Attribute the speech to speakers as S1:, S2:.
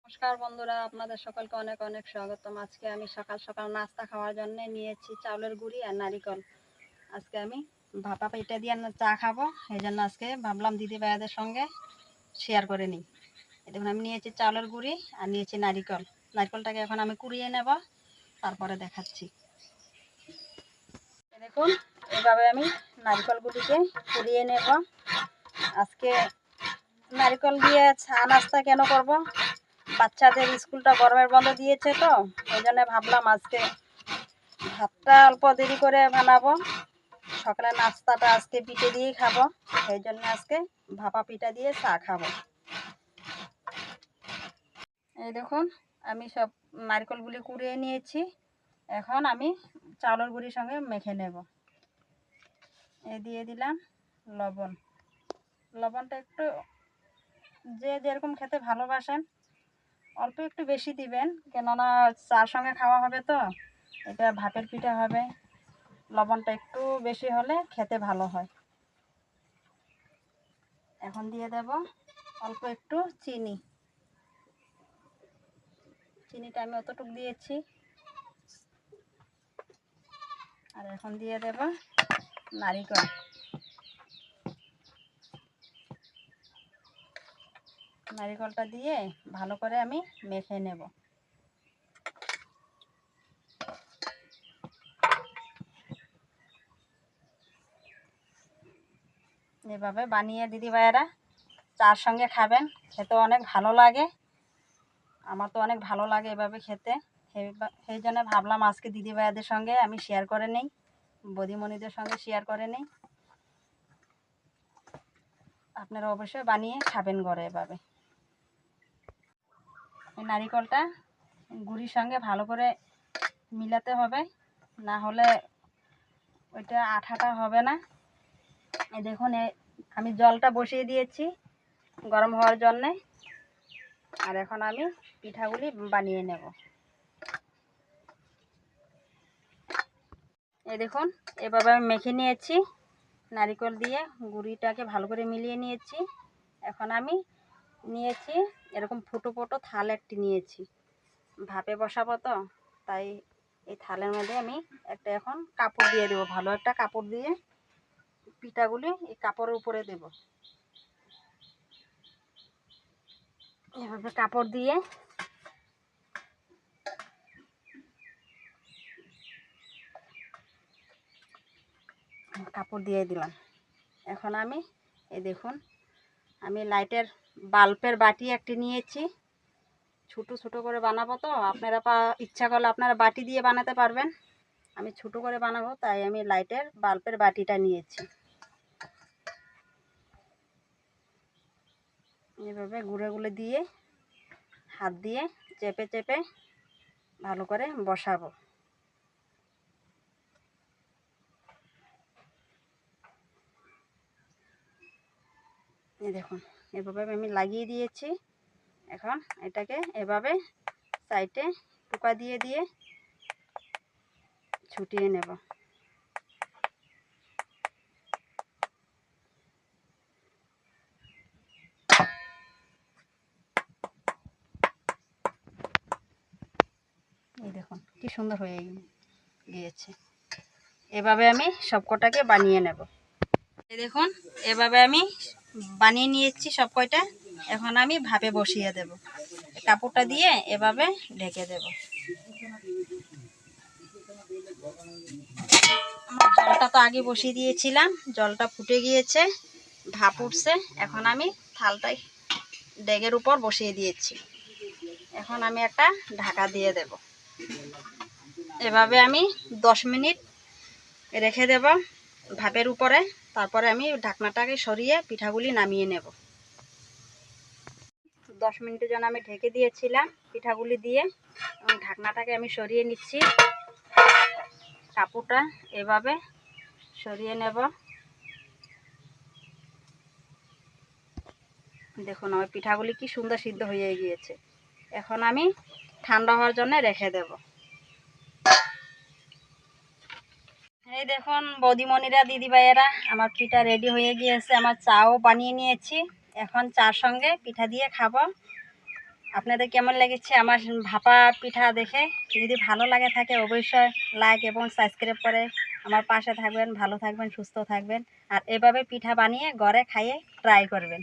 S1: নমস্কার বন্ধুরা, আপনাদের সকলকে অনেক অনেক স্বাগতম। আজকে আমি সকাল সকাল নাস্তা খাওয়ার জন্য নিয়েছি চাউলের গুঁড়ি আর নারিকেল। আজকে আমি ভাপা পিঠা দিয়ে চা খাবো, এই জন্য আজকে ভাবলাম দিদি ভাইয়াদের সঙ্গে শেয়ার করে নিই। দেখুন, আমি নিয়েছি চাউলের গুঁড়ি আর নিয়েছি নারিকেল। নারিকেলটাকে এখন আমি কুড়িয়ে নেব, তারপরে দেখাচ্ছি। দেখুন, এভাবে আমি নারিকেলগুলিকে কুড়িয়ে নেব। আজকে নারিকেল দিয়ে চা নাস্তা কেন করব? বাচ্চাদের স্কুলটা গরমের বন্ধ দিয়েছে, তো ওই জন্য ভাবলাম আজকে ভাতটা অল্প দেরি করে বানাবো, সকালে নাস্তাটা আজকে পিঠে দিয়েই খাবো। সেই জন্য আজকে ভাপা পিঠা দিয়ে চা খাবো। এই দেখুন, আমি সব নারকেলগুলি কুড়িয়ে নিয়েছি। এখন আমি চাউলের গুঁড়ির সঙ্গে মেখে নেব। এই দিয়ে দিলাম লবণ। লবণটা একটু যে যেরকম খেতে ভালোবাসেন অল্প একটু বেশি দিবেন, কেননা চার সঙ্গে খাওয়া হবে, তো এটা ভাতের পিঠা হবে। লবণটা একটু বেশি হলে খেতে ভালো হয়। এখন দিয়ে দেব অল্প একটু চিনি। চিনিটা আমি অতটুকু দিয়েছি। আর এখন দিয়ে দেব নারিকেল। নারিকেলটা দিয়ে ভালো করে আমি মেখে নেব। এভাবে বানিয়ে দিদি ভাইয়েরা চার সঙ্গে খাবেন, খেতে অনেক ভালো লাগে। আমার তো অনেক ভালো লাগে এভাবে খেতে। সেই জন্য ভাবলাম আজকে দিদি ভাইয়াদের সঙ্গে আমি শেয়ার করে নিই, বৌদিমণিদের সঙ্গে শেয়ার করে নিই। আপনারা অবশ্যই বানিয়ে খাবেন ঘরে এভাবে। এই নারিকেলটা গুঁড়ির সঙ্গে ভালো করে মিলাতে হবে, না হলে ওইটা আঠাটা হবে না। এই দেখুন, আমি জলটা বসিয়ে দিয়েছি গরম হওয়ার জন্যে। আর এখন আমি পিঠাগুলি বানিয়ে নেব। এই দেখুন, এভাবে আমি মেখে নিয়েছি নারিকেল দিয়ে, গুঁড়িটাকে ভালো করে মিলিয়ে নিয়েছি। এখন আমি নিয়েছি এরকম ফুটো ফুটো থাল একটি নিয়েছি, ভাপে বসাবো, তো তাই এই থালের মধ্যে আমি একটা এখন কাপড় দিয়ে দেবো। ভালো একটা কাপড় দিয়ে পিঠাগুলি এই কাপড়ের উপরে দেব। এভাবে কাপড় দিয়ে দিলাম। এখন আমি এই দেখুন, আমি লাইটের বাল্বের বাটি একটি নিয়েছি। ছোটো ছোটো করে বানাবো, তো আপনারা ইচ্ছা করলে আপনারা বাটি দিয়ে বানাতে পারবেন। আমি ছোটো করে বানাবো, তাই আমি লাইটের বাল্বের বাটিটা নিয়েছি। এভাবে ঘুরে ঘুরে দিয়ে হাত দিয়ে চেপে চেপে ভালো করে বসাবো। এই দেখুন, এভাবে আমি লাগিয়ে দিয়েছি। এখন এটাকে এভাবে সাইডে টোকা দিয়ে দিয়ে ছুটিয়ে নেব। এই দেখুন কি সুন্দর হয়ে গিয়েছে। এভাবে আমি সবকটাকে বানিয়ে নেব। এই দেখুন, এভাবে আমি বানিয়ে নিয়েছি সব কয়টা। এখন আমি ভাপে বসিয়ে দেব। কাপড়টা দিয়ে এভাবে ঢেকে দেব। জলটা তো আগে বসিয়ে দিয়েছিলাম, জলটা ফুটে গিয়েছে, ভাপ উঠছে। এখন আমি থালটাই ডেগের উপর বসিয়ে দিয়েছি। এখন আমি একটা ঢাকা দিয়ে দেব। এভাবে আমি 10 মিনিট রেখে দেব ভাপের উপরে। তারপরে আমি ঢাকনাটাকে সরিয়ে পিঠাগুলি নামিয়ে নেব। 10 মিনিটের জন্য আমি ঢেকে দিয়েছিলাম পিঠাগুলি দিয়ে, এবং ঢাকনাটাকে আমি সরিয়ে নিচ্ছি। কাপড়টা এভাবে সরিয়ে নেব। দেখুন, আমার পিঠাগুলি কি সুন্দর সিদ্ধ হয়ে গিয়েছে। এখন আমি ঠান্ডা হওয়ার জন্য রেখে দেব। এই দেখুন বৌদিমণিরা, দিদিভাইয়েরা, আমার পিঠা রেডি হয়ে গিয়েছে। আমার চাও বানিয়ে নিয়েছি। এখন চার সঙ্গে পিঠা দিয়ে খাবো। আপনাদের কেমন লেগেছে আমার ভাপা পিঠা দেখে? যদি ভালো লাগে থাকে অবশ্যই লাইক এবং সাবস্ক্রাইব করে আমার পাশে থাকবেন। ভালো থাকবেন, সুস্থ থাকবেন, আর এভাবে পিঠা বানিয়ে ঘরে খাইয়ে ট্রাই করবেন।